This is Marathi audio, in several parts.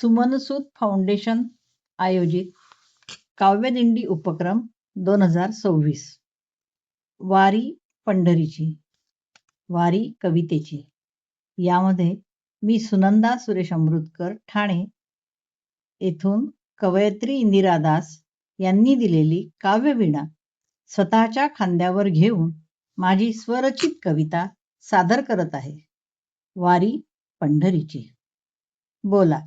सुमनसूत फाउंडेशन आयोजित काव्यदिंडी उपक्रम 2026 वारी पंढरीची वारी कवितेची यामध्ये मी सुनंदा सुरेश अमृतकर ठाणे येथून कवयित्री इंदिरा दास यांनी दिलेली काव्यवीणा स्वतःच्या खांद्यावर घेऊन माझी स्वरचित कविता सादर करत आहे. वारी पंढरीची. बोला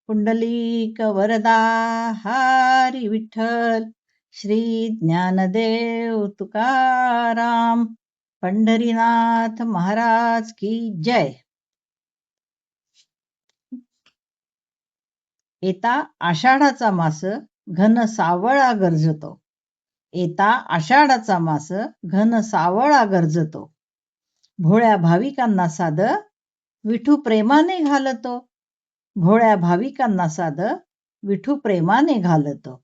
पुंडलिक वरदा हरी विठ्ठल, श्री ज्ञानदेव तुकाराम, पंढरीनाथ महाराज की जय. येता आषाढाचा मास घन सावळा गरजतो. येता आषाढाचा मास घन सावळा गरजतो. भोळ्या भाविकांना साद विठू प्रेमाने घालतो. भोळ्या भाविकांना साद विठू प्रेमाने घालतो.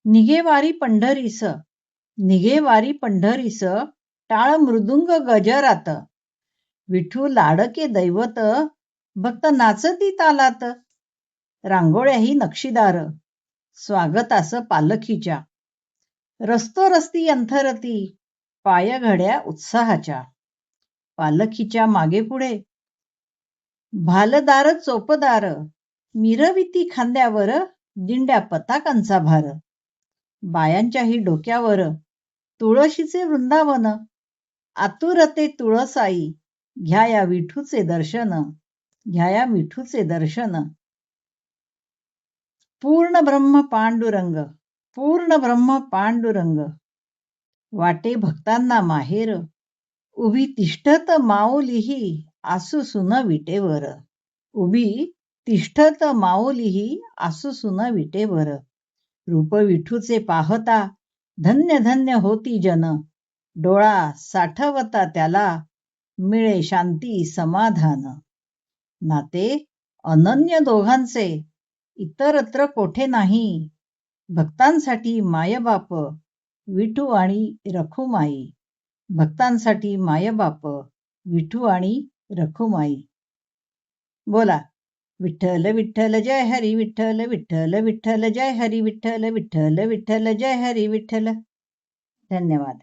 निघे वारी पंढरीस, निघे वारी पंढरीस, टाळ मृदुंग गजरात. विठू लाडके दैवत, भक्त नाचती तालात. रांगोळ्याही नक्षीदार, स्वागतास पालखीच्या. रस्तो रस्ती अंथरती, पायघड्या उत्साहाच्या. पालखीच्या मागे पुढे भालदार चोपदार, मिरविती खांद्यावर दिंड्या पताकांचा भार. बायांच्याही डोक्यावर तुळशीचे वृंदावन. आतुरते तुळसाई, घ्या या विठूचे दर्शन, घ्या या विठूचे दर्शन. पूर्ण ब्रह्म पांडुरंग, पूर्ण ब्रह्म पांडुरंग, वाटे भक्तांना माहेर. उभी तिष्ठत माऊलीही आसुसून विटेवर. उभी तिष्ठत माऊलीही आसुसून विटेवर. रूप विठूचे पाहता धन्य धन्य होती जन. डोळा साठवता त्याला मिळे शांती समाधान. नाते अनन्य दोघांचे इतरत्र कोठे नाही. भक्तांसाठी मायबाप विठू आणि रखुमाई. भक्तांसाठी मायबाप विठू आणि रखुमाई. बोला विठ्ठल विठ्ठल जय हरी विठ्ठल, विठ्ठल विठ्ठल जय हरी विठ्ठल, विठ्ठल विठ्ठल जय हरी विठ्ठल. धन्यवाद.